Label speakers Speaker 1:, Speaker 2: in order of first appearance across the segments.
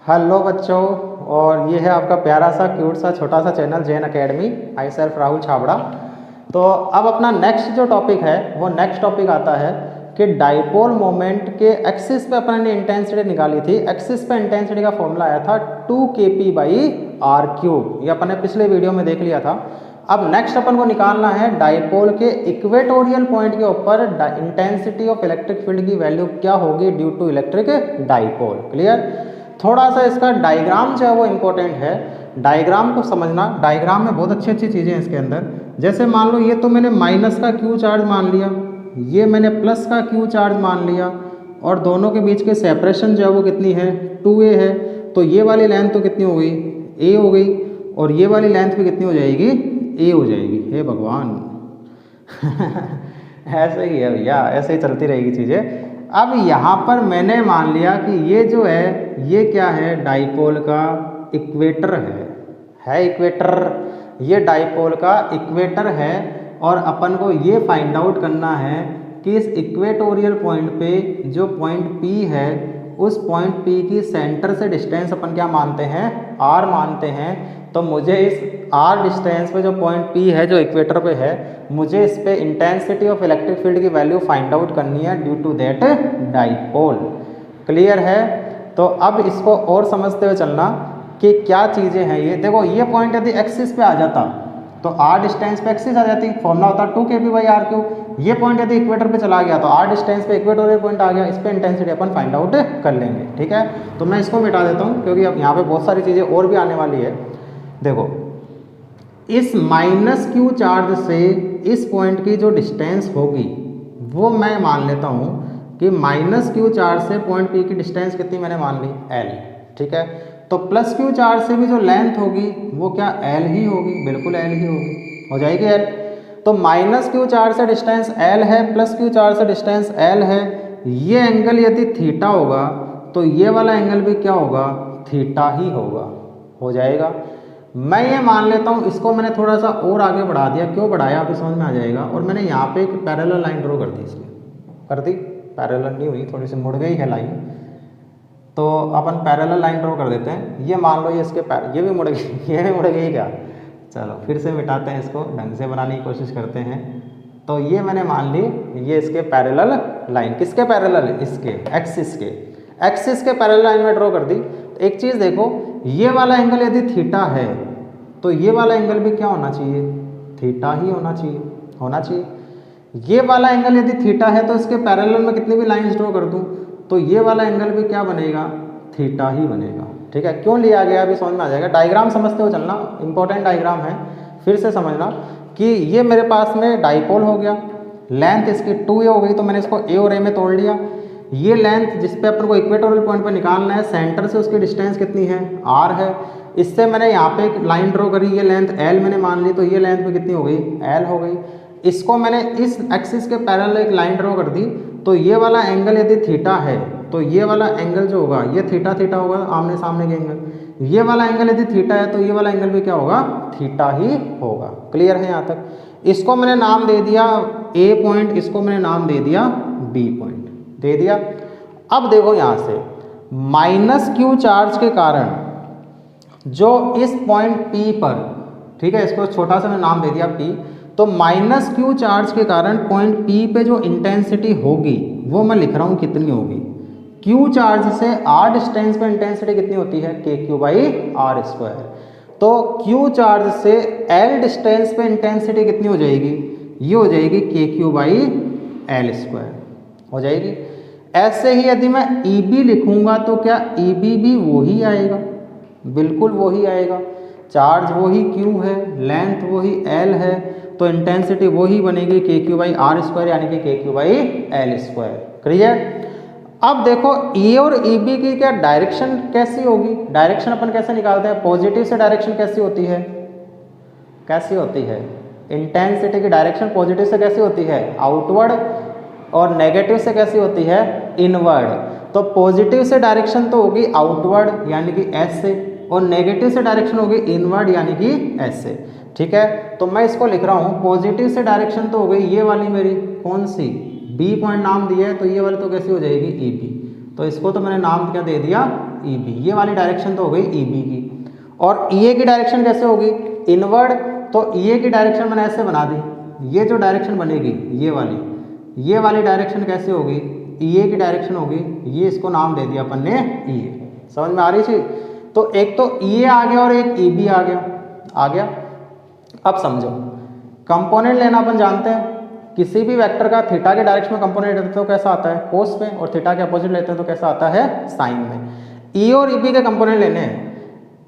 Speaker 1: Hello बच्चों, और ये है आपका प्यारा सा क्यूट सा छोटा सा channel Jain academy. I self Rahul Chhabra. तो अब अपना नेक्स्ट जो टॉपिक है वो नेक्स्ट टॉपिक आता है कि डाइपोल मोमेंट के एक्सिस पे अपन ने इंटेंसिटी निकाली थी। एक्सिस पे इंटेंसिटी का फॉर्मूला आया था 2kp/r³। ये अपन ने पिछले वीडियो में देख लिया था। अब नेक्स्ट अपन को निकालना है डाइपोल के इक्वेटोरियल पॉइंट के ऊपर इंटेंसिटी ऑफ इलेक्ट्रिक फील्ड की वैल्यू क्या होगी due to electric dipole. Clear? थोड़ा सा इसका डायग्राम जो है वो इम्पोर्टेंट है। डायग्राम को समझना। डायग्राम में बहुत अच्छी अच्छी चीज़ें हैं इसके अंदर। जैसे मान लो ये तो मैंने माइनस का क्यू चार्ज मान लिया, ये मैंने प्लस का क्यू चार्ज मान लिया, और दोनों के बीच के सेपरेशन जो है वो कितनी है 2a है। तो ये वाली लेंथ तो कितनी हो गई a हो गई, और ये वाली लेंथ भी कितनी हो जाएगी a हो जाएगी। हे भगवान ऐसे ही है भैया, ऐसे ही चलती रहेगी चीज़ें। अब यहाँ पर मैंने मान लिया कि ये जो है ये क्या है, डाइपोल का इक्वेटर है इक्वेटर। ये डाइपोल का इक्वेटर है, और अपन को ये फाइंड आउट करना है कि इस इक्वेटोरियल पॉइंट पे जो पॉइंट P है उस पॉइंट P की सेंटर से डिस्टेंस अपन क्या मानते हैं, r मानते हैं। तो मुझे इस r डिस्टेंस पे जो पॉइंट P है जो इक्वेटर पे है, मुझे इस पे इंटेंसिटी ऑफ इलेक्ट्रिक फील्ड की वैल्यू फाइंड आउट करनी है due to that dipole. Clear है? तो अब इसको और समझते हुए चलना कि क्या चीज़ें हैं ये। देखो ये पॉइंट यदि एक्सिस पे आ जाता तो r डिस्टेंस पे एक्सिस आ जाती, फॉर्मूला होता 2kp/r³। ये पॉइंट यदि इक्वेटर पे चला गया तो r डिस्टेंस पे इक्वेटोरियल पॉइंट आ गया, इस पे इंटेंसिटी अपन फाइंड आउट कर लेंगे। ठीक है, तो मैं इसको मिटा देता हूँ क्योंकि अब यहाँ पे बहुत सारी चीज़ें और भी आने वाली है। देखो इस माइनस क्यू चार्ज से इस पॉइंट की जो डिस्टेंस होगी वो मैं मान लेता हूँ कि माइनस क्यू चार्ज से पॉइंट P की डिस्टेंस कितनी मैंने मान ली L। ठीक है, तो प्लस क्यू चार्ज से भी जो लेंथ होगी वो क्या L ही होगी, बिल्कुल L ही होगी, हो जाएगी L। तो माइनस क्यू चार्ज से डिस्टेंस L है, प्लस क्यू चार्ज से डिस्टेंस L है। ये एंगल यदि थीटा होगा तो ये वाला एंगल भी क्या होगा, थीटा ही होगा, हो जाएगा। मैं ये मान लेता हूँ, इसको मैंने थोड़ा सा और आगे बढ़ा दिया। क्यों बढ़ाया अभी समझ में आ जाएगा। और मैंने यहाँ पे एक पैरेलल लाइन ड्रॉ कर दी, इसकी कर दी, पैरेलल नहीं हुई, थोड़ी सी मुड़ गई है लाइन, तो अपन पैरेलल लाइन ड्रॉ कर देते हैं। ये मान लो ये इसके ये भी मुड़ गई ये भी मुड़ गई क्या। चलो फिर से मिटाते हैं, इसको ढंग से बनाने की कोशिश करते हैं। तो ये मैंने मान ली ये इसके पैरेलल लाइन, किसके पैरेलल, इसके एक्सिस के पैरेलल लाइन में ड्रॉ कर दी। तो एक चीज़ देखो, ये वाला एंगल यदि थीटा है तो ये वाला एंगल भी क्या होना चाहिए, थीटा ही होना चाहिए। ये वाला एंगल यदि थीटा है तो इसके पैरेलल में कितनी भी लाइंस ड्रॉ कर दूं तो ये वाला एंगल भी क्या बनेगा, थीटा ही बनेगा। ठीक है, क्यों लिया गया अभी समझ में आ जाएगा। डायग्राम समझते हो चलना, इंपॉर्टेंट डायग्राम है। फिर से समझना कि ये मेरे पास में डाइपोल हो गया, लेंथ इसकी 2a हो गई, तो मैंने इसको a और a में तोड़ लिया। ये लेंथ जिस पे अपन को इक्वेटोरियल पॉइंट पर निकालना है, सेंटर से उसकी डिस्टेंस कितनी है, r है। इससे मैंने यहाँ पे एक लाइन ड्रॉ करी, ये लेंथ l मैंने मान ली, तो ये लेंथ भी कितनी हो गई, l हो गई। इसको मैंने इस एक्सिस के पैरेलल एक लाइन ड्रॉ कर दी, तो ये वाला एंगल यदि थीटा है तो ये वाला एंगल जो होगा ये थीटा होगा, आमने सामने के एंगल। ये वाला एंगल यदि थीटा है तो ये वाला एंगल भी क्या होगा, थीटा ही होगा। क्लियर है यहाँ तक? इसको मैंने नाम दे दिया A पॉइंट, इसको मैंने नाम दे दिया B पॉइंट, दे दिया। अब देखो यहाँ से माइनस क्यू चार्ज के कारण जो इस पॉइंट P पर, ठीक है, इसको छोटा सा मैं नाम दे दिया P, तो माइनस क्यू चार्ज के कारण पॉइंट P पे जो इंटेंसिटी होगी वो मैं लिख रहा हूँ कितनी होगी, क्यू चार्ज से r डिस्टेंस पे इंटेंसिटी कितनी होती है, kq/r²। तो क्यू चार्ज से l डिस्टेंस पे इंटेंसिटी कितनी हो जाएगी, ये हो जाएगी kq/l², हो जाएगी। ऐसे ही यदि मैं EB लिखूंगा तो क्या EB भी वही आएगा, बिल्कुल वही आएगा। चार्ज वही Q है, लेंथ वही L है, तो इंटेंसिटी वही बनेगी kq/r² यानी कि kq/l²। क्लियर? अब देखो E और EB की क्या डायरेक्शन कैसी होगी, डायरेक्शन अपन कैसे निकालते हैं, पॉजिटिव से डायरेक्शन कैसी होती है, इंटेंसिटी की डायरेक्शन पॉजिटिव से कैसी होती है, आउटवर्ड, और नेगेटिव से कैसी होती है, इनवर्ड। तो पॉजिटिव से डायरेक्शन तो होगी आउटवर्ड यानी कि S से, और नेगेटिव से डायरेक्शन होगी इनवर्ड यानी कि S से। ठीक है, तो मैं इसको लिख रहा हूँ, पॉजिटिव से डायरेक्शन तो हो गई ये वाली मेरी, कौन सी, B पॉइंट नाम दिया है, तो ये वाली तो कैसी हो जाएगी EB। तो इसको तो मैंने नाम क्या दे दिया, ई बी, ये वाली डायरेक्शन तो हो गई ई बी की। और ई ए की डायरेक्शन कैसे होगी, इनवर्ड, तो ई ए की डायरेक्शन मैंने ऐसे बना दी, ये जो डायरेक्शन बनेगी ये वाली डायरेक्शन कैसे होगी, ई ए की डायरेक्शन होगी, ये इसको नाम दे दिया अपन ने ई ए। समझ में आ रही चीज, तो एक तो ई ए आ गया और एक ई बी आ गया। अब समझो, कंपोनेंट लेना अपन जानते हैं, किसी भी वेक्टर का थीटा के डायरेक्शन में कंपोनेंट लेते हैं तो कैसा आता है, कोस में, और थीटा के अपोजिट लेते हैं तो कैसा आता है, साइन में। ई और ई बी के कंपोनेंट लेने हैं।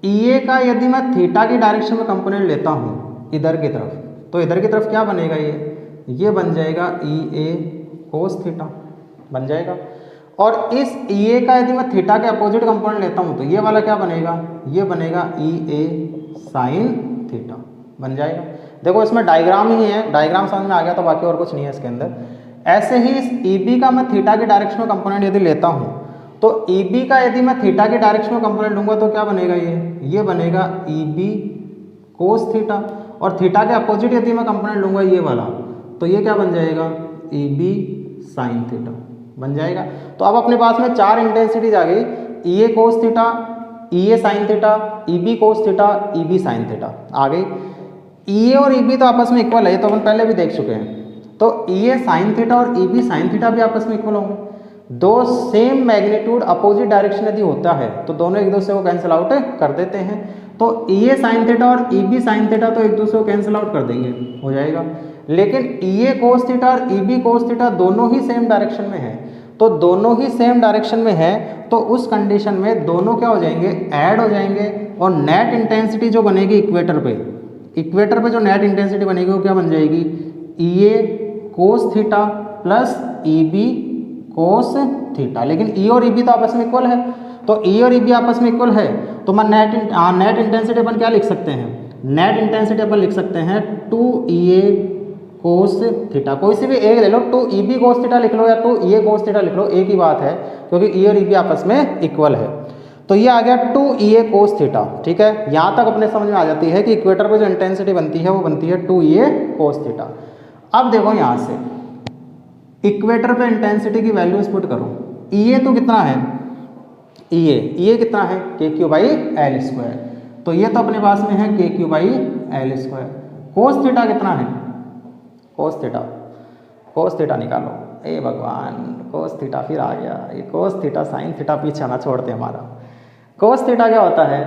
Speaker 1: ई ए का यदि मैं थीटा की डायरेक्शन में कंपोनेंट लेता हूँ इधर की तरफ, तो इधर की तरफ क्या बनेगा, ये बन जाएगा ई ए कोस थीटा बन जाएगा। और इस ई ए का यदि मैं थीटा के अपोजिट कंपोनेंट लेता हूँ तो ये वाला क्या बनेगा, ये बनेगा ई ए साइन थीटा बन जाएगा। देखो इसमें डायग्राम ही है, डायग्राम समझ में आ गया तो बाकी और कुछ नहीं है इसके अंदर। ऐसे ही इस ई बी का मैं थीटा के डायरेक्शन में कंपोनेंट यदि लेता हूँ तो ई बी का यदि मैं थीटा के डायरेक्शन में कंपोनेंट लूंगा तो क्या बनेगा, ये बनेगा ई बी कोस थीटा। और थीटा के अपोजिट यदि मैं कंपोनेंट लूंगा ये वाला, तो ये क्या बन जाएगा, ई बी साइन थीटा बन जाएगा। तो अब अपने पास में 4 इंटेंसिटीज आ गई, E A cos theta, E A sine theta, E B cos theta, E B sine theta आ गई। ई ए और ई बी तो आपस में इक्वल है, तो अपन पहले भी देख चुके हैं। तो ई ए साइन थीटा और ई बी साइन थीटा भी आपस में इक्वल होंगे। दो सेम मैग्नीट्यूड अपोजिट डायरेक्शन यदि होता है तो दोनों एक दूसरे को कैंसिल आउट कर देते हैं। तो ई ए साइन थीटा और ई बी साइन थीटा तो एक दूसरे को कैंसिल आउट कर देंगे, हो जाएगा। लेकिन ई ए कोस थीटा और ई बी कोस थीटा दोनों ही सेम डायरेक्शन में है, तो दोनों ही सेम डायरेक्शन में है, तो उस कंडीशन में दोनों क्या हो जाएंगे, ऐड हो जाएंगे। और नेट इंटेंसिटी जो बनेगी इक्वेटर पे जो नेट इंटेंसिटी बनेगी वो क्या बन जाएगी, E A cos theta plus E B cos theta. लेकिन ई और ई बी तो आपस में इक्वल है, तो ई और ई बी आपस में इक्वल है, तो मैं नेट इंटेंसिटी अपन क्या लिख सकते हैं, नेट इंटेंसिटी अपन लिख सकते हैं 2 ई ए कोस थीटा। कोई सी भी एक ले लो, 2 ई बी कोस थीटा लिख लो या 2 ई ए कोस थीटा लिख लो, एक ही बात है, क्योंकि ई और ई बी आपस में इक्वल है। तो ये आ गया 2 ई ए कोस थीटा, ठीक है। यहाँ तक अपने समझ में आ जाती है कि इक्वेटर पे जो इंटेंसिटी बनती है वो बनती है 2 ई ए कोस थीटा। अब देखो यहाँ से इक्वेटर पे इंटेंसिटी की वैल्यूज पुट करो। ई ए तो कितना है, ई ए कितना है, के क्यू बाई एल स्क्वायर, तो ये तो अपने पास में है के Q by L square. Cos theta कितना है, कोस थीटा निकालो, ए भगवान कोस थीटा फिर आ गया, ये कोस थीटा साइन थीटा पीछे ना छोड़ते हमारा। कोस थीटा क्या होता है,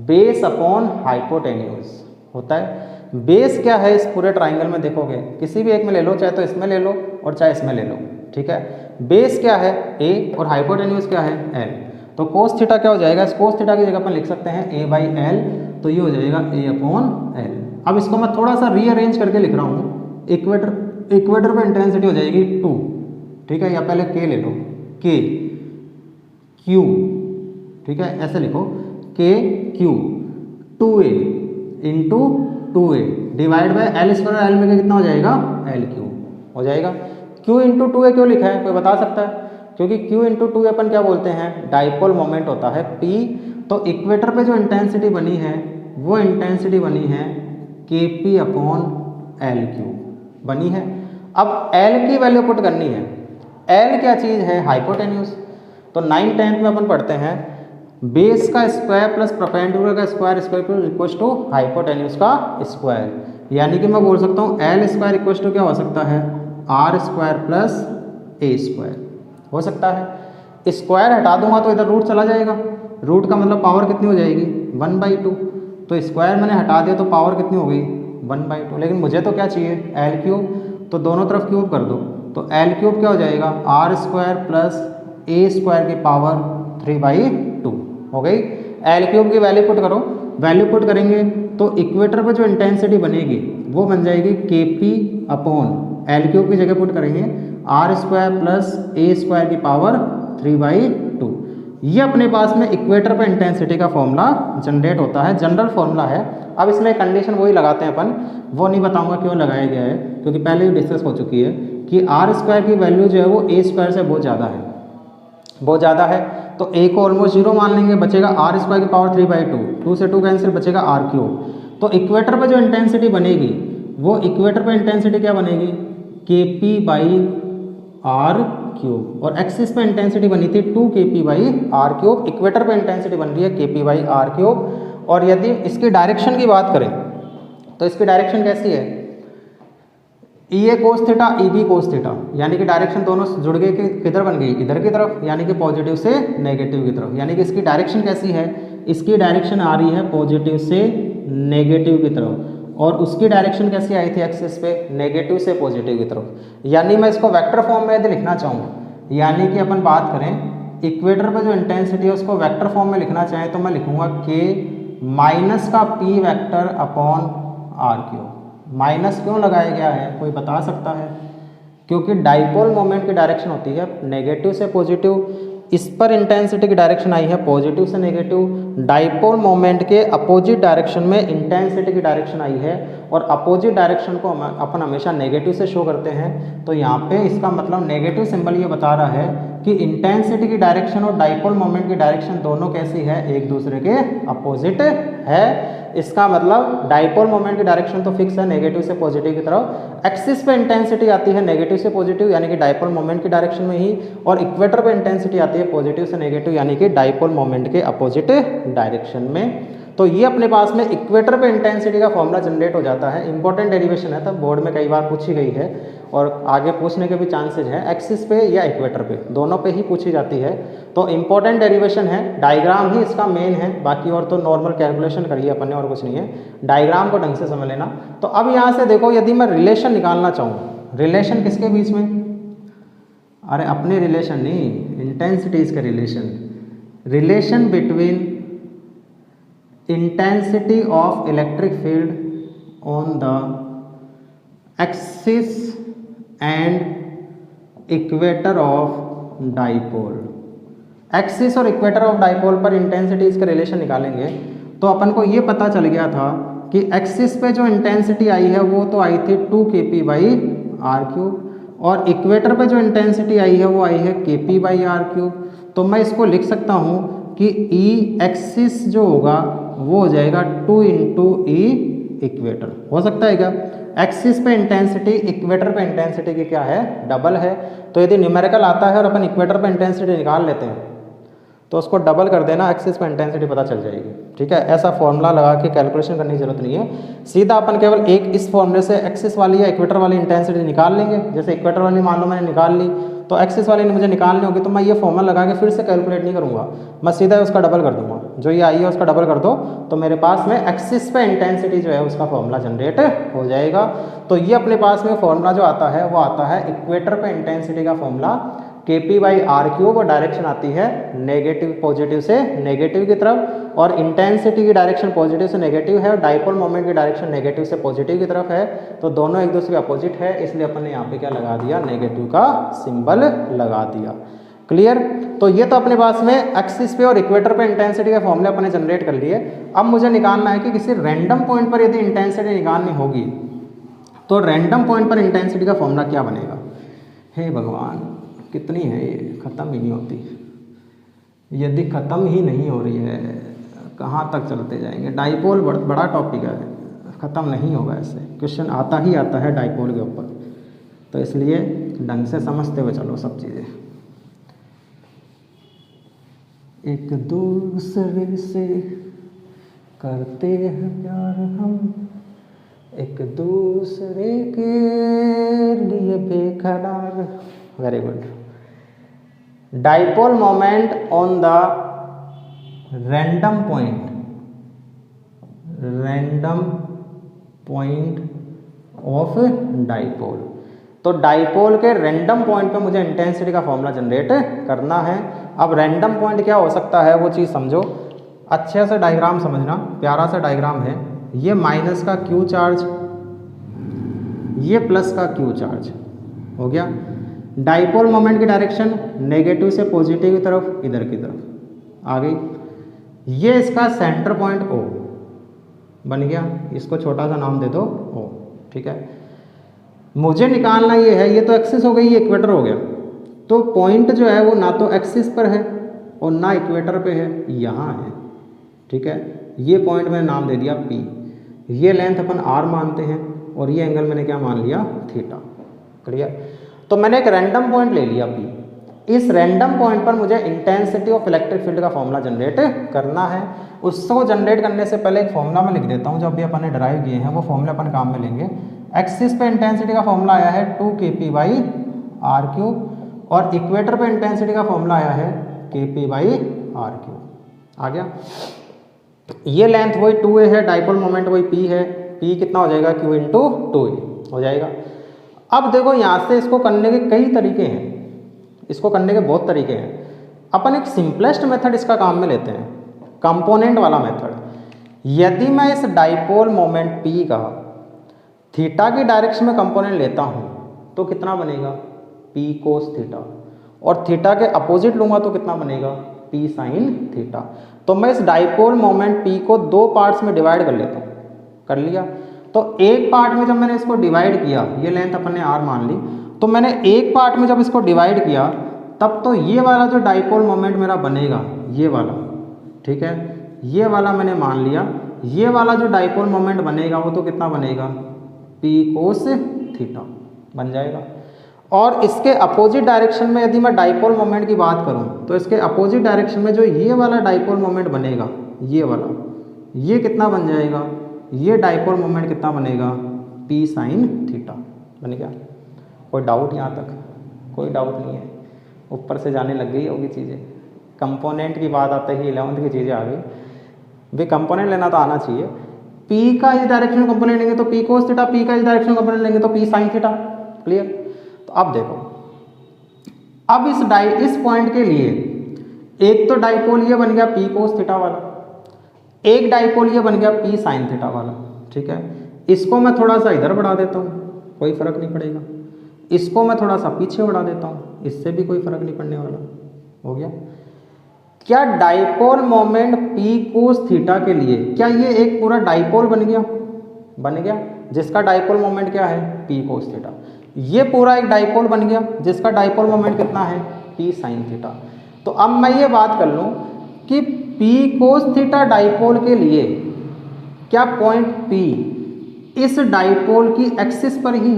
Speaker 1: बेस अपॉन हाइपोटेन्यूज होता है। बेस क्या है इस पूरे ट्राइंगल में, देखोगे किसी भी एक में ले लो, चाहे तो इसमें ले लो और चाहे इसमें ले लो, ठीक है। बेस क्या है ए और हाइपोटेन्यूज क्या है एल, तो कोस थीटा क्या हो जाएगा, इस कोस थीटा की जगह अपन लिख सकते हैं ए बाई एल, तो ये हो जाएगा ए अपॉन एल। अब इसको मैं थोड़ा सा रीअरेंज करके लिख रहा हूँ, इक्वेटर पे इंटेंसिटी हो जाएगी 2, ठीक है, या पहले के ले लो, के क्यू, ठीक है, ऐसे लिखो के Q 2a into 2a divide by L square, L में कितना हो जाएगा, एल क्यू हो जाएगा। q इंटू 2a क्यों लिखा है, कोई बता सकता है, क्योंकि q इंटू 2a अपन क्या बोलते हैं, डाइपोल मोमेंट होता है p। तो इक्वेटर पे जो इंटेंसिटी बनी है वो इंटेंसिटी बनी है kp अपॉन एल क्यू बनी है। अब l की वैल्यू पुट करनी है, l क्या चीज़ है, हाइपोटेन्यूज। तो 9th-10th में अपन पढ़ते हैं बेस का स्क्वायर प्लस परपेंडिकुलर का स्क्वायर इक्वल टू हाइपोटेन्यूज का स्क्वायर, यानी कि मैं बोल सकता हूँ एल स्क्वायर इक्वल टू क्या हो सकता है, R square plus A square हो सकता है। स्क्वायर हटा दूंगा तो इधर रूट चला जाएगा, रूट का मतलब पावर कितनी हो जाएगी 1/2, तो स्क्वायर मैंने हटा दिया तो पावर कितनी हो गई 1/2। लेकिन मुझे तो क्या चाहिए, एल क्यूब, तो दोनों तरफ क्यूब कर दो, तो एल क्यूब क्या हो जाएगा, R square plus A square की पावर 3/2 हो गई। एल क्यूब की वैल्यू पुट करो, वैल्यू पुट करेंगे तो इक्वेटर पे जो इंटेंसिटी बनेगी वो बन जाएगी के पी अपॉन एल क्यूब की जगह पुट करेंगे R square plus A square की पावर 3/2। ये अपने पास में इक्वेटर पे इंटेंसिटी का फॉर्मूला जनरेट होता है, जनरल फॉर्मूला है। अब इसमें कंडीशन वही लगाते हैं अपन, वो नहीं बताऊंगा क्यों लगाया गया है, क्योंकि पहले ही डिस्कस हो चुकी है कि आर स्क्वायर की वैल्यू जो है वो ए स्क्वायर से बहुत ज़्यादा है, तो ए को ऑलमोस्ट 0 मान लेंगे, बचेगा आर स्क्वायर की पावर 3/2, 2 से 2 कैंसिल, बचेगा आर क्यूब। तो इक्वेटर पे जो इंटेंसिटी बनेगी वो इक्वेटर पे इंटेंसिटी क्या बनेगी, के पी बाई आर क्यूब, और एक्सिस पे इंटेंसिटी बनी थी 2 kp/r³, इक्वेटर पे इंटेंसिटी बन रही है kp/r³। और यदि इसकी डायरेक्शन की बात करें तो इसकी डायरेक्शन कैसी है, EA cos theta EB cos theta, यानी कि डायरेक्शन दोनों जुड़ गए कि किधर बन गई, इधर की तरफ, यानी कि पॉजिटिव से नेगेटिव की तरफ। यानी कि इसकी डायरेक्शन कैसी है, इसकी डायरेक्शन आ रही है पॉजिटिव से नेगेटिव की तरफ, और उसकी डायरेक्शन कैसी आई थी एक्सिस पे, नेगेटिव से पॉजिटिव की तरफ। यानी मैं इसको वेक्टर फॉर्म में यदि लिखना चाहूँ, यानी कि अपन बात करें इक्वेटर पे जो इंटेंसिटी है उसको वेक्टर फॉर्म में लिखना चाहें तो मैं लिखूंगा k माइनस का p vector upon r³। Minus क्यों लगाया गया है, कोई बता सकता है? क्योंकि डाइपोल मोमेंट की डायरेक्शन होती है नेगेटिव से पॉजिटिव, इस पर इंटेंसिटी की डायरेक्शन आई है पॉजिटिव से नेगेटिव। डाइपोल मोमेंट के अपोजिट डायरेक्शन में इंटेंसिटी की डायरेक्शन आई है, और अपोजिट डायरेक्शन को अपन हमेशा नेगेटिव से शो करते हैं। तो यहाँ पे इसका मतलब नेगेटिव सिंबल ये बता रहा है कि इंटेंसिटी की डायरेक्शन और डाइपोल मोमेंट की डायरेक्शन दोनों कैसी है, एक दूसरे के अपोजिट है। इसका मतलब डाइपोल मोमेंट की डायरेक्शन तो फिक्स है नेगेटिव से पॉजिटिव की तरफ, एक्सिस पे इंटेंसिटी आती है नेगेटिव से पॉजिटिव यानी कि डाइपोल मोमेंट की डायरेक्शन में ही, और इक्वेटर पे इंटेंसिटी आती है पॉजिटिव से नेगेटिव यानी कि डाइपोल मोमेंट के अपोजिट डायरेक्शन में। तो ये अपने पास में इक्वेटर पे इंटेंसिटी का फॉर्मूला जनरेट हो जाता है। इंपॉर्टेंट डेरिवेशन है, तब बोर्ड में कई बार पूछी गई है और आगे पूछने के भी चांसेज है, एक्सिस पे या इक्वेटर पे, दोनों पे ही पूछी जाती है। तो इंपॉर्टेंट डेरिवेशन है, डायग्राम ही इसका मेन है, बाकी और तो नॉर्मल कैलकुलेशन करिए अपन ने और कुछ नहीं है, डायग्राम को ढंग से समझ लेना। तो अब यहाँ से देखो, यदि मैं रिलेशन निकालना चाहूँ, रिलेशन किसके बीच में, अरे अपने रिलेशन नहीं, इंटेंसिटीज के relation, relation between intensity of electric field on the axis and equator of dipole। Axis और इक्वेटर ऑफ डाइपोल पर इंटेंसिटीज के रिलेशन निकालेंगे तो अपन को ये पता चल गया था कि एक्सिस पे जो इंटेंसिटी आई है वो तो आई थी 2 kp/r³, और इक्वेटर पे जो इंटेंसिटी आई है वो आई है kp/r³। तो मैं इसको लिख सकता हूँ कि E एक्सिस जो होगा वो हो जाएगा 2 × E इक्वेटर। हो सकता है क्या, एक्सिस पे इंटेंसिटी इक्वेटर पे इंटेंसिटी की क्या है, डबल है। तो यदि न्यूमेरिकल आता है और अपन इक्वेटर पे इंटेंसिटी निकाल लेते हैं तो उसको डबल कर देना, एक्सिस पे इंटेंसिटी पता चल जाएगी। ठीक है, ऐसा फॉर्मूला लगा के कैलकुलेशन करने की जरूरत नहीं है, सीधा अपन केवल एक इस फॉर्मूले से एक्सिस वाली या इक्वेटर वाली इंटेंसिटी निकाल लेंगे। जैसे इक्वेटर वाली मान लो मैंने निकाल ली, तो एक्सिस वाली मुझे निकालनी होगी, तो मैं ये फॉर्मूला लगा के फिर से कैलकुलेट नहीं करूँगा, मैं सीधा उसका डबल कर दूंगा। जो ये आई है उसका डबल कर दो तो मेरे पास में एक्सिस पे इंटेंसिटी जो है उसका फॉर्मूला जनरेट हो जाएगा। तो ये अपने पास में फॉर्मूला जो आता है वो आता है इक्वेटर पे इंटेंसिटी का फॉर्मूला kp/r³, और डायरेक्शन आती है नेगेटिव पॉजिटिव से नेगेटिव की तरफ, और इंटेंसिटी की डायरेक्शन पॉजिटिव से नेगेटिव है और डाइपोल मोमेंट की डायरेक्शन नेगेटिव से पॉजिटिव की तरफ है। तो दोनों एक दूसरे के अपोजिट है, इसलिए अपन ने यहाँ पे क्या लगा दिया, नेगेटिव का सिंबल लगा दिया। क्लियर? तो ये तो अपने पास में एक्सिस पे और इक्वेटर पे इंटेंसिटी के फॉर्मूले अपने जनरेट कर लिए। अब मुझे निकालना है कि किसी रैंडम पॉइंट पर यदि इंटेंसिटी निकालनी होगी तो रैंडम पॉइंट पर इंटेंसिटी का फॉर्मूला क्या बनेगा। हे भगवान, कितनी है ये, ख़त्म ही नहीं होती। यदि ख़त्म ही नहीं हो रही है कहाँ तक चलते जाएंगे। डाइपोल बड़ा टॉपिक है, ख़त्म नहीं होगा, ऐसे क्वेश्चन आता ही आता है डाइपोल के ऊपर, तो इसलिए ढंग से समझते हुए चलो सब चीज़ें। एक दूसरे से करते हैं प्यार हम, एक दूसरे के लिए बेकरार। Very good. Dipole moment on the random point of dipole. तो डाइपोल के रैंडम पॉइंट पे मुझे इंटेंसिटी का फॉर्मूला जनरेट करना है। अब रैंडम पॉइंट क्या हो सकता है वो चीज़ समझो, अच्छे से डायग्राम समझना, प्यारा सा डायग्राम है। ये माइनस का क्यू चार्ज, ये प्लस का क्यू चार्ज हो गया। डाइपोल मोमेंट की डायरेक्शन नेगेटिव से पॉजिटिव की तरफ, इधर की तरफ आ गई। ये इसका सेंटर पॉइंट O बन गया, इसको छोटा सा नाम दे दो O। ठीक है, मुझे निकालना ये है, ये तो एक्सिस हो गई, ये इक्वेटर हो गया। तो पॉइंट जो है वो ना तो एक्सिस पर है और ना इक्वेटर पे है, यहाँ है। ठीक है, ये पॉइंट मैंने नाम दे दिया P। ये लेंथ अपन R मानते हैं और ये एंगल मैंने क्या मान लिया, थीटा। क्लियर? तो मैंने एक रैंडम पॉइंट ले लिया P। इस रैंडम पॉइंट पर मुझे इंटेंसिटी ऑफ इलेक्ट्रिक फील्ड का फॉर्मूला जनरेट करना है। उसको जनरेट करने से पहले एक फॉर्मूला मैं लिख देता हूँ, जो अभी अपन ने ड्राइव किए हैं वो फॉर्मूला अपन काम में लेंगे। एक्सिस पे इंटेंसिटी का फॉर्मूला आया है 2kp/r³ और इक्वेटर पे इंटेंसिटी का फॉर्मूला आया है kp/r³। आ गया। ये लेंथ वही 2a है, डाइपोल मोमेंट वही p है, p कितना हो जाएगा q × 2a हो जाएगा। अब देखो यहाँ से इसको करने के कई तरीके हैं, इसको करने के बहुत तरीके हैं। अपन एक सिंपलेस्ट मेथड इसका काम में लेते हैं, कंपोनेंट वाला मेथड। यदि मैं इस डाइपोल मोमेंट p का थीटा की डायरेक्शन में कंपोनेंट लेता हूँ तो कितना बनेगा p cos थीटा, और थीटा के अपोजिट लूँगा तो कितना बनेगा p sin थीटा। तो मैं इस डाइपोल मोमेंट p को दो पार्ट्स में डिवाइड कर लेता हूँ। कर लिया तो एक पार्ट में जब मैंने इसको डिवाइड किया, ये लेंथ अपन ने r मान ली, तो मैंने एक पार्ट में जब इसको डिवाइड किया तब तो ये वाला जो डाइपोल मोमेंट मेरा बनेगा, ये वाला, ठीक है, ये वाला मैंने मान लिया, ये वाला जो डाइपोल मोमेंट बनेगा वो तो कितना बनेगा p cos थीटा बन जाएगा। और इसके अपोजिट डायरेक्शन में यदि मैं डाइपोल मोमेंट की बात करूं तो इसके अपोजिट डायरेक्शन में जो ये वाला डाइपोल मोमेंट बनेगा, ये वाला, ये कितना बन जाएगा, ये डाइपोल मोमेंट कितना बनेगा p sin थीटा बन गया। कोई डाउट यहाँ तक? कोई डाउट नहीं है, ऊपर से जाने लग गई होगी चीज़ें। कंपोनेंट की बात आते ही 11th की चीज़ें आ गई भाई, कंपोनेंट लेना तो आना चाहिए। p का इस डायरेक्शन कंपोनेंट लेंगे तो p cos थीटा, p का इस डायरेक्शन कंपोनेंट लेंगे तो p sin थीटा। क्लियर? तो अब देखो, अब इस पॉइंट के लिए एक तो डाइपोल ये बन गया p cos थीटा वाला, एक डाइपोल ये बन गया p sin थीटा वाला, ठीक है। इसको मैं थोड़ा सा इधर बढ़ा देता हूँ, कोई फर्क नहीं पड़ेगा। इसको मैं थोड़ा सा पीछे बढ़ा देता हूँ, इससे भी कोई फर्क नहीं पड़ने वाला। हो गया? क्या dipole moment p cos theta के लिए, क्या ये एक पूरा डाइपोल बन गया? बन गया, जिसका डाइपोल मोमेंट क्या है p cos थीटा। ये पूरा एक डाइपोल बन गया जिसका डाइपोल मोमेंट कितना है p sin थीटा। तो अब मैं ये बात कर लूँ कि p cos थीटा डाइपोल के लिए क्या पॉइंट p इस डाइपोल की एक्सिस पर ही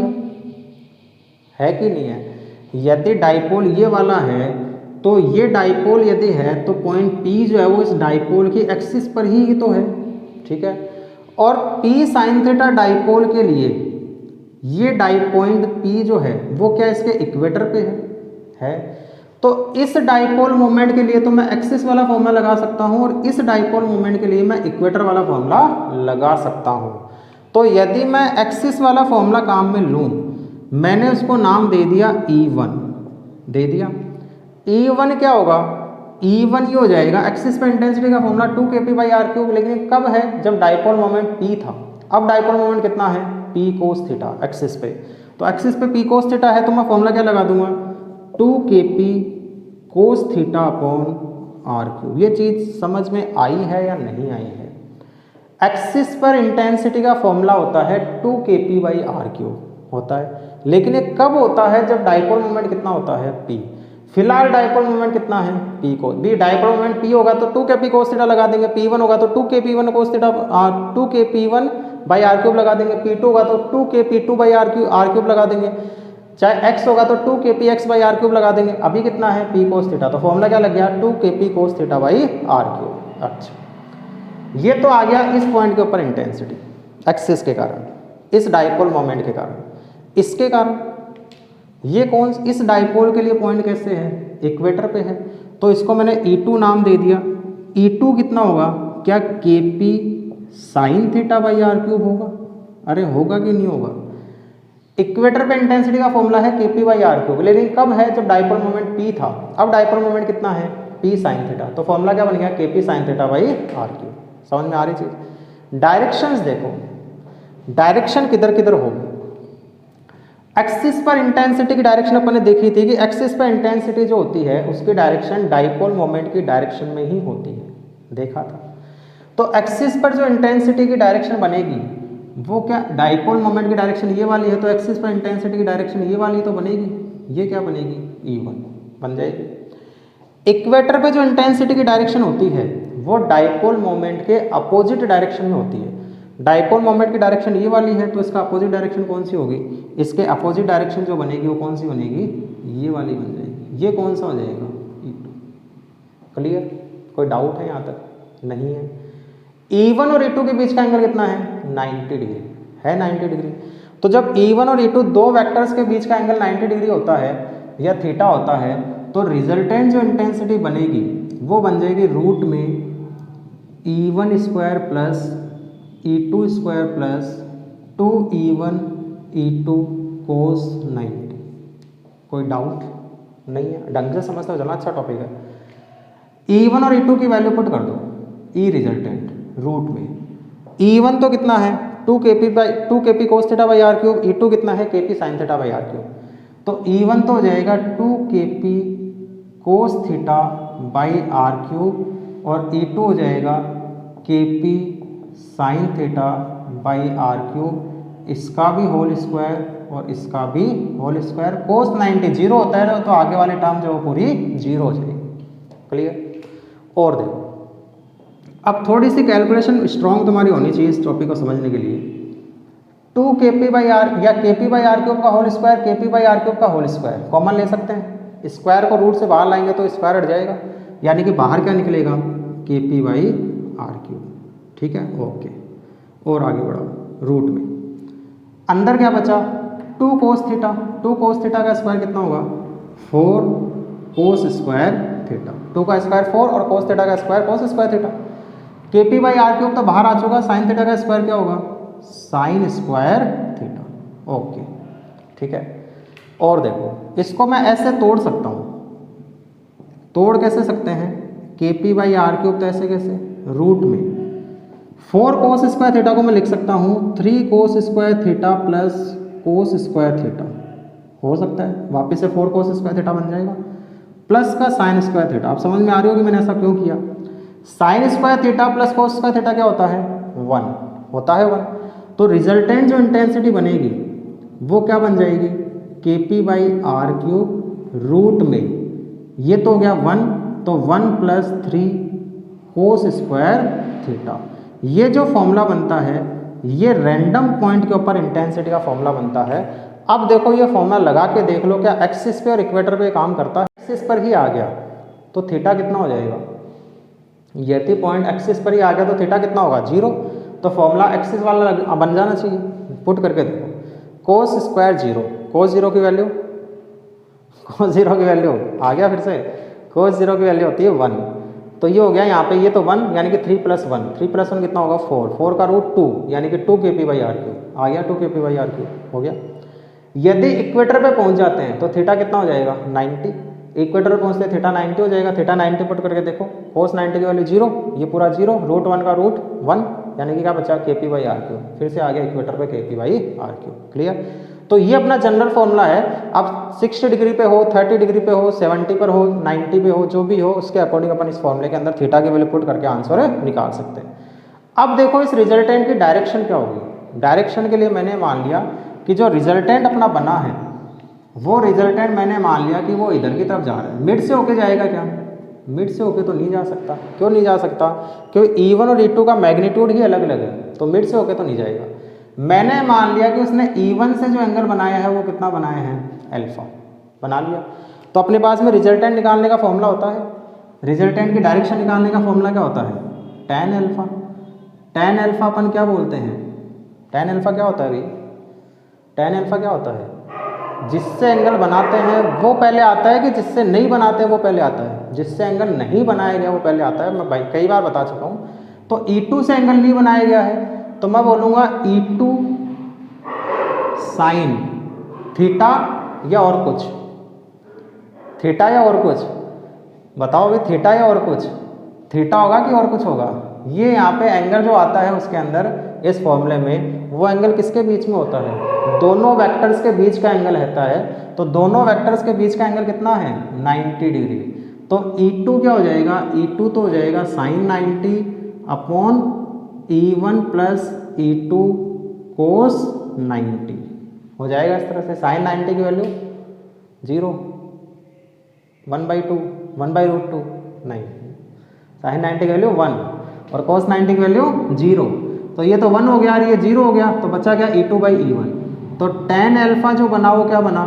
Speaker 1: है कि नहीं है? यदि डाइपोल ये वाला है तो ये डाइपोल यदि है तो पॉइंट p जो है वो इस डाइपोल की एक्सिस पर ही तो है, ठीक है। और p sin थीटा डाइपोल के लिए ये पॉइंट p जो है वो क्या इसके इक्वेटर पे है। तो इस डाइपोल मोमेंट के लिए तो मैं एक्सिस वाला फॉर्मूला लगा सकता हूँ और इस डाइपोल मोमेंट के लिए मैं इक्वेटर वाला फॉर्मूला लगा सकता हूँ। तो यदि मैं एक्सिस वाला फॉर्मूला काम में लूँ, मैंने उसको नाम दे दिया E1, दे दिया। E1 क्या होगा? E1 ये हो जाएगा, एक्सिस पे इंटेंसिटी का फॉर्मूला 2kp/r³, लेकिन कब है? जब डाइपोल मोमेंट p था। अब डाइपोल मोमेंट कितना है p cos थीटा एक्सिस पे। तो एक्सिस पे p cos थीटा है तो मैं फॉर्मूला क्या लगा दूंगा 2kp cos थीटा/r³। ये चीज़ समझ में आई है या नहीं आई है? एक्सिस पर इंटेंसिटी का फॉर्मूला होता है 2kp/r³ होता है, लेकिन ये कब होता है? जब डाइपोल मोमेंट कितना होता है p। फिलहाल डाइपोल मोमेंट कितना है p को भी, डाइपोल मोमेंट p होगा तो 2kp cos थीटा लगा देंगे, p1 होगा तो 2kp1 cos थीटा 2kp1/r³ लगा देंगे, p2 होगा तो 2kp2/r³ लगा देंगे, चाहे x होगा तो 2kpx/r³ लगा देंगे। अभी कितना है p cos थीटा, तो फॉर्मूला क्या लग गया 2kp cos थीटा/r³। अच्छा, ये तो आ गया इस पॉइंट के ऊपर इंटेंसिटी एक्सिस के कारण, इस डाइपोल मोमेंट के कारण। इसके कारण ये कौन, इस डाइपोल के लिए पॉइंट कैसे है? इक्वेटर पे है, तो इसको मैंने E2 नाम दे दिया। E2 कितना होगा? क्या kp sin थीटा/r³ होगा? अरे होगा कि नहीं होगा? इक्वेटर पे इंटेंसिटी का फॉर्मूला है kp/r³, लेकिन कब है? जब डाइपोल मोमेंट p था। अब डाइपोल मोमेंट कितना है p sin थीटा, तो फॉर्मूला क्या बन गया kp sin थीटा/r³। समझ में आ रही चीज? डायरेक्शंस देखो, डायरेक्शन किधर किधर होगी। एक्सिस पर इंटेंसिटी की डायरेक्शन अपन ने देखी थी कि एक्सिस पर इंटेंसिटी जो होती है उसकी डायरेक्शन डाइपोल मोमेंट की डायरेक्शन में ही होती है, देखा था। तो एक्सिस पर जो इंटेंसिटी की डायरेक्शन बनेगी वो क्या डाइपोल मोमेंट की डायरेक्शन ये वाली है, तो एक्सिस पर इंटेंसिटी की डायरेक्शन ये वाली तो बनेगी। ये क्या बनेगी? E1 बन जाएगी। इक्वेटर पे जो इंटेंसिटी की डायरेक्शन होती है वो डाइपोल मोमेंट के अपोजिट डायरेक्शन में होती है। डाइपोल मोमेंट की डायरेक्शन ये वाली है तो इसका अपोजिट डायरेक्शन कौन सी होगी? इसके अपोजिट डायरेक्शन जो बनेगी वो कौन सी बनेगी? ये वाली बन जाएगी। ये कौन सा हो जाएगा E2। क्लियर, कोई डाउट है यहाँ तक? नहीं है। E1 और E2 के बीच का एंगल कितना है? 90 डिग्री है, 90 डिग्री। तो जब E1 और E2 दो वेक्टर्स के बीच का एंगल 90 डिग्री होता है या थीटा होता है, तो रिजल्टेंट जो इंटेंसिटी बनेगी वो बन जाएगी रूट में E1 square plus E2 square plus 2E1 E2 कोस 90। कोई डाउट नहीं है? ढंग से समझते हो चलना, अच्छा टॉपिक है। E1 और E2 की वैल्यू पुट कर दो, E रिजल्टेंट रूट में। E1 तो कितना है 2 kp cos theta by R cube, E2 कितना है kp sine theta by R cube. तो E1 तो हो जाएगा 2 kp cos theta by R cube और E2 हो जाएगा kp sine theta by R cube, इसका भी होल स्क्वायर और इसका भी होल स्क्वायर। कोस 90 जीरो होता है तो आगे वाली टर्म जो पूरी जीरो हो जाएगी। क्लियर? और देखो अब थोड़ी सी कैलकुलेशन स्ट्रॉन्ग तुम्हारी होनी चाहिए इस टॉपिक को समझने के लिए। 2 kp बाई आर या kp बाई आर क्यूब का whole square, kp by R cube का होल स्क्वायर कॉमन ले सकते हैं। स्क्वायर को रूट से बाहर लाएंगे तो स्क्वायर हट जाएगा, यानी कि बाहर क्या निकलेगा kp बाई आर क्यूब। ठीक है, ओके। और आगे बढ़ो, रूट में अंदर क्या बचा 2 कोस थीटा। 2 कोस थीटा का स्क्वायर कितना होगा 4 कोस स्क्वायर थीटा। 2 का स्क्वायर 4 और कोस थीटा का square cos square theta. kp by R cube तो बाहर आ चुका, साइन थीटा का स्क्वायर क्या होगा साइन स्क्वायर थीटा। ओके, ठीक है। और देखो इसको मैं ऐसे तोड़ सकता हूँ, तोड़ कैसे सकते हैं kp बाई आर क्यूब, तो ऐसे कैसे रूट में 4 कोस स्क्वायर थीटा को मैं लिख सकता हूँ 3 cos square theta plus cos square theta. हो सकता है वापस से 4 कोस स्क्वायर थीटा बन जाएगा प्लस का साइन स्क्वायर थीटा। आप समझ में आ रही हो कि मैंने ऐसा क्यों किया। Sine square theta plus cos square theta क्या होता है 1 होता है 1। तो रिजल्टेंट जो इंटेंसिटी बनेगी वो क्या बन जाएगी kp by R cube root में, ये तो हो गया 1, तो 1 प्लस 3 कोस स्क्वायर थीटा। ये जो फॉर्मूला बनता है ये रैंडम पॉइंट के ऊपर इंटेंसिटी का फॉर्मूला बनता है। अब देखो ये फॉर्मूला लगा के देख लो क्या एक्सिस पे और इक्वेटर पे काम करता है। एक्सिस पर ही आ गया तो थीटा कितना हो जाएगा, यदि पॉइंट एक्सिस पर ही आ गया तो थीटा कितना होगा 0। तो फॉर्मूला एक्सिस वाला बन जाना चाहिए। पुट करके देखो कोस स्क्वायर 0, कोस 0 की वैल्यू, कोस 0 की वैल्यू आ गया फिर से, कोस 0 की वैल्यू होती है 1। तो ये हो गया यहाँ पे, ये तो 1 यानी कि 3 प्लस 1, 3 प्लस 1 कितना होगा 4, 4 का रूट 2 यानी कि 2 kp बाई आर क्यूब आ गया, 2 kp बाई आर क्यूब हो गया। यदि इक्वेटर पे पहुंच जाते हैं तो थीटा कितना हो जाएगा 90। इक्वेटर पे पहुंचते थीटा 90 हो जाएगा। थीटा 90 पुट करके देखो कोस 90 की वैल्यू 0, ये पूरा 0, रूट 1 का रूट 1 यानी कि क्या बचा kp बाई आर क्यूब। फिर से आ गया इक्वेटर पे kp by R cube. Clear? तो ये अपना जनरल फॉर्मूला है। अब 60 डिग्री पे हो, 30 डिग्री पे हो, 70 पर हो, 90 पे हो, जो भी हो उसके अकॉर्डिंग अपन इस फॉर्मूले के अंदर थीटा की वैल्यू पुट करके आंसर निकाल सकते हैं। अब देखो इस रिजल्टेंट की डायरेक्शन क्या होगी। डायरेक्शन के लिए मैंने मान लिया कि जो रिजल्टेंट अपना बना है वो रिजल्टेंट मैंने मान लिया कि वो इधर की तरफ जा रहा है। मिड से होके जाएगा क्या, मिड से होके तो नहीं जा सकता। क्यों नहीं जा सकता, क्योंकि E1 और E2 का मैग्नीट्यूड ही अलग अलग है, तो मिड से होके तो नहीं जाएगा। मैंने मान लिया कि उसने E1 से जो एंगल बनाया है वो कितना बनाया है अल्फा बना लिया। तो अपने पास में रिजल्टेंट निकालने का फॉर्मूला होता है, रिजल्टेंट की डायरेक्शन निकालने का फॉर्मूला क्या होता है tan अल्फा। tan अल्फा अपन क्या बोलते हैं, tan अल्फा क्या होता है भाई, tan अल्फा क्या होता है, जिससे एंगल बनाते हैं वो पहले आता है कि जिससे नहीं बनाते वो पहले आता है। जिससे एंगल नहीं बनाया गया वो पहले आता है। मैं भाई कई बार बता चुका हूँ। तो E2 से एंगल नहीं बनाया गया है तो मैं बोलूँगा E2 साइन थीटा या और कुछ, थीटा या और कुछ, बताओ भाई थीटा या और कुछ, थीटा होगा कि और कुछ होगा। ये यहाँ पे एंगल जो आता है उसके अंदर इस फॉर्मूले में वो एंगल किसके बीच में होता है, दोनों वेक्टर्स के बीच का एंगल रहता है। तो दोनों वेक्टर्स के बीच का एंगल कितना है 90 डिग्री। तो E2 क्या हो जाएगा, E2 तो हो जाएगा sign 90 upon E1 plus E2 कोस 90 हो जाएगा इस तरह से। साइन 90 की वैल्यू 0, 1/2, 1/√2 नहीं, साइन 90 की वैल्यू 1 और कोस 90 की वैल्यू 0। तो ये तो 1 हो गया और ये 0 हो गया, तो बचा क्या E2/E1। तो tan अल्फा जो बना वो क्या बना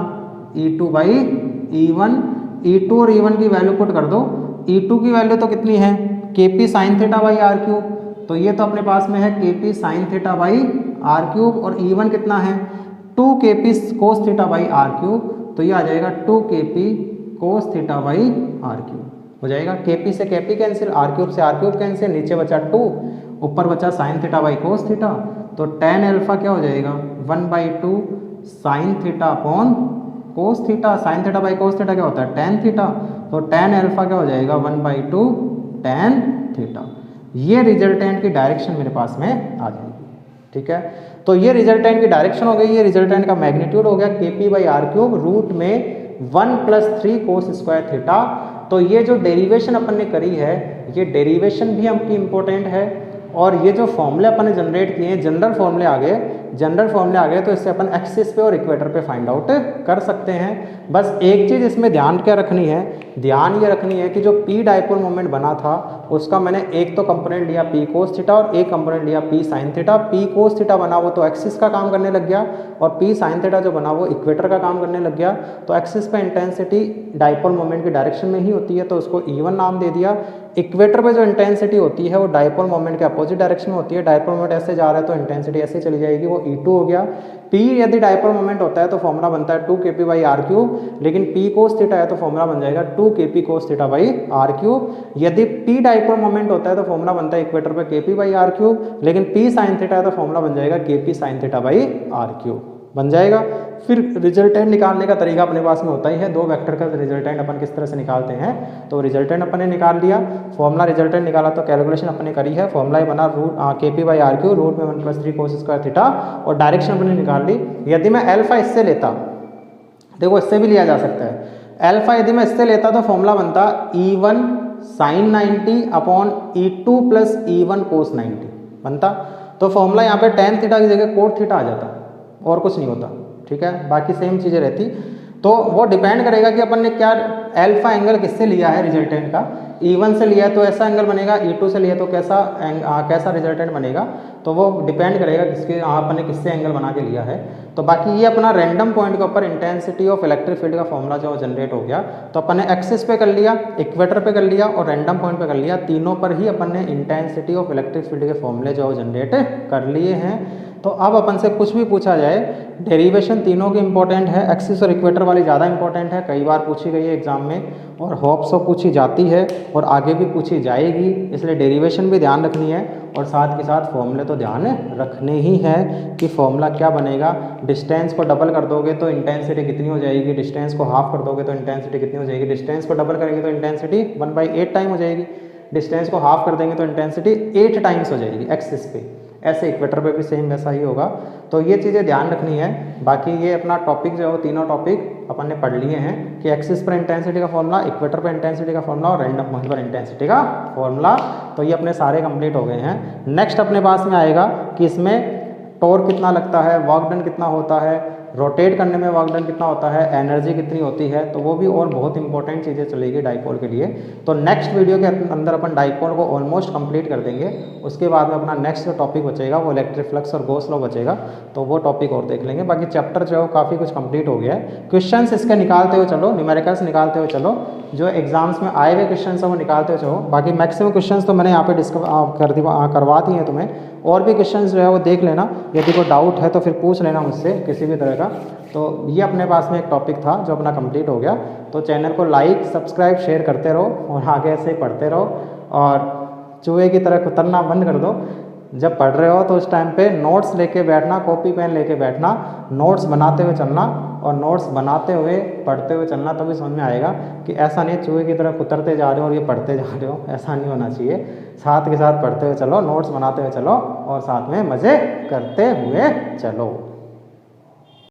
Speaker 1: E2/E1 E2 और E1 की वैल्यू पुट कर दो। E2 की वैल्यू तो कितनी है, KP sine theta by R cube, तो ये तो अपने पास में है KP sine theta by R cube, और E1 कितना है 2 KP cos theta by R cube, तो ये आ जाएगा 2 KP cos theta by R cube हो जाएगा। KP से KP कैंसिल, आर क्यूब से आर क्यूब कैंसिल, नीचे बचा 2, ऊपर बचा sine theta by cos theta, तो tan अल्फा क्या हो जाएगा 1/2 sine theta upon cos theta. Sign theta by cos theta क्या होता है tan थीटा, तो tan अल्फा क्या हो जाएगा 1/2 tan थीटा। ये रिजल्टेंट की डायरेक्शन मेरे पास में आ जाएगी। ठीक है, तो ये रिजल्टेंट की डायरेक्शन हो गई, ये रिजल्टेंट का मैग्नीट्यूड हो गया KP by R cube root में 1 + 3 कोस स्क्वायर थीटा। तो ये जो डेरिवेशन अपन ने करी है, ये डेरिवेशन भी आपकी इंपॉर्टेंट है, और ये जो फॉर्मूले अपन ने जनरेट किए हैं, जनरल फॉर्मूले आ गए, तो इससे अपन एक्सिस पे और इक्वेटर पे फाइंड आउट कर सकते हैं। बस एक चीज़ इसमें ध्यान क्या रखनी है, ध्यान ये रखनी है कि जो P डाइपोल मोमेंट बना था उसका मैंने एक तो कंपोनेंट लिया P कोस थीटा और एक कंपोनेंट लिया P sine theta. P cos theta बना वो तो एक्सिस का काम करने लग गया, और P साइन थीटा जो बना वो इक्वेटर का काम करने लग गया। तो एक्सिस पे इंटेंसिटी डाइपोल मोमेंट की डायरेक्शन में ही होती है, तो उसको E1 नाम दे दिया। इक्वेटर पे जो इंटेंसिटी होती है वो डाइपोल मोमेंट के अपोजिट डायरेक्शन में होती है। डाइपोल मोमेंट ऐसे जा रहा है तो इंटेंसिटी ऐसे चली जाएगी, वो E2 हो गया। P यदि डाइपोल मोमेंट होता है तो फॉर्मूला बनता है 2 KP बाई आर क्यूब, लेकिन P कोस थीटा है तो फॉर्मूला बन जाएगा 2 KP cos theta by R cube. यदि P डाइपोल मोमेंट होता है तो फॉर्मूला बनता है इक्वेटर पे KP बाई आर क्यूब, लेकिन P साइन थीटा है तो फॉर्मूला बन जाएगा KP sine theta by R cube बन जाएगा। फिर रिजल्टेंट निकालने का तरीका अपने पास में होता ही है, दो वेक्टर का रिजल्टेंट अपन किस तरह से निकालते हैं। तो रिजल्टेंट अपन ने निकाल लिया, फॉर्मूला रिजल्टेंट निकाला, तो कैलकुलेशन अपन ने करी है, फॉर्मूला ही बना root KP by R cube root में 1 + 3 कोस स्क्वायर थीटा, और डायरेक्शन अपन ने निकाल ली। यदि मैं अल्फा इससे लेता, देखो इससे भी लिया जा सकता है, अल्फा यदि मैं इससे लेता तो फॉर्मूला बनता E1 sign 90 upon E2 + E1 कोस 90 बनता। तो फॉर्मूला यहाँ पे tan थीटा की जगह कोट थीटा आ जाता, और कुछ नहीं होता। ठीक है, बाकी सेम चीज़ें रहती। तो वो डिपेंड करेगा कि अपन ने क्या अल्फा एंगल किससे लिया है रिजल्टेंट का। E1 से लिया है तो ऐसा एंगल बनेगा, E2 से लिया तो कैसा रिजल्टेंट बनेगा, तो वो डिपेंड करेगा किसके अपन ने किससे एंगल बना के लिया है। तो बाकी ये अपना रैंडम पॉइंट के ऊपर इंटेंसिटी ऑफ इलेक्ट्रिक फील्ड का फॉर्मूला जो जनरेट हो गया, तो अपन ने एक्सिस पे कर लिया, इक्वेटर पे कर लिया और रैंडम पॉइंट पे कर लिया, तीनों पर ही अपन ने इंटेंसिटी ऑफ इलेक्ट्रिक फील्ड के फॉर्मूले जो जनरेट कर लिए हैं। तो अब अपन से कुछ भी पूछा जाए, डेरिवेशन तीनों की इंपॉर्टेंट है, एक्सिस और इक्वेटर वाली ज़्यादा इंपॉर्टेंट है, कई बार पूछी गई है एग्जाम में, और होप्स ऑफ पूछी जाती है और आगे भी पूछी जाएगी, इसलिए डेरिवेशन भी ध्यान रखनी है, और साथ के साथ फॉर्मूले तो ध्यान रखने ही है कि फॉर्मूला क्या बनेगा। डिस्टेंस को डबल कर दोगे तो इंटेंसिटी कितनी हो जाएगी, डिस्टेंस को हाफ कर दोगे तो इंटेंसिटी कितनी हो जाएगी, डिस्टेंस को डबल करेंगे तो इंटेंसिटी 1/8 टाइम हो जाएगी, डिस्टेंस को हाफ कर देंगे तो इंटेंसिटी 8 टाइम्स हो जाएगी एक्सिस पे। ऐसे इक्वेटर पे भी सेम वैसा ही होगा। तो ये चीज़ें ध्यान रखनी है। बाकी ये अपना टॉपिक जो है, तीनों टॉपिक अपन ने पढ़ लिए हैं कि एक्सिस पर इंटेंसिटी का फॉर्मूला, इक्वेटर पर इंटेंसिटी का फॉर्मूला और रैंडम पॉइंट पर इंटेंसिटी का फॉर्मूला, तो ये अपने सारे कंप्लीट हो गए हैं। नेक्स्ट अपने पास में आएगा कि इसमें टॉर्क कितना लगता है, वर्क डन कितना होता है, रोटेट करने में वर्क डन कितना होता है, एनर्जी कितनी होती है, तो वो भी और बहुत इंपॉर्टेंट चीज़ें चलेगी डाइपोल के लिए। तो नेक्स्ट वीडियो के अंदर अपन डाइपोल को ऑलमोस्ट कंप्लीट कर देंगे। उसके बाद में अपना नेक्स्ट जो टॉपिक बचेगा वो इलेक्ट्रिक फ्लक्स और गॉस लॉ बचेगा, तो वो टॉपिक और देख लेंगे। बाकी चैप्टर जो है काफ़ी कुछ कंप्लीट हो गया है। क्वेश्चंस इसके निकालते हुए चलो, न्यूमेरिकल्स निकालते हुए चलो, जो एग्जाम्स में आए हुए क्वेश्चन है वो निकालते हुए चलो। बाकी मैक्सिमम क्वेश्चन तो मैंने यहाँ पे करवा दिए हैं तुम्हें, और भी क्वेश्चन जो है वो देख लेना, यदि कोई डाउट है तो फिर पूछ लेना मुझसे किसी भी तरह का। तो ये अपने पास में एक टॉपिक था जो अपना कंप्लीट हो गया। तो चैनल को लाइक, सब्सक्राइब, शेयर करते रहो और आगे ऐसे ही पढ़ते रहो, और चूहे की तरह उतरना बंद कर दो। जब पढ़ रहे हो तो उस टाइम पे नोट्स लेके बैठना, कॉपी पेन लेके बैठना, नोट्स बनाते हुए चलना, और नोट्स बनाते हुए पढ़ते हुए चलना, तभी समझ में आएगा कि ऐसा नहीं चूहे की तरह उतरते जा रहे हो और ये पढ़ते जा रहे हो, ऐसा नहीं होना चाहिए। साथ के साथ पढ़ते हुए चलो, नोट्स बनाते हुए चलो और साथ में मज़े करते हुए चलो।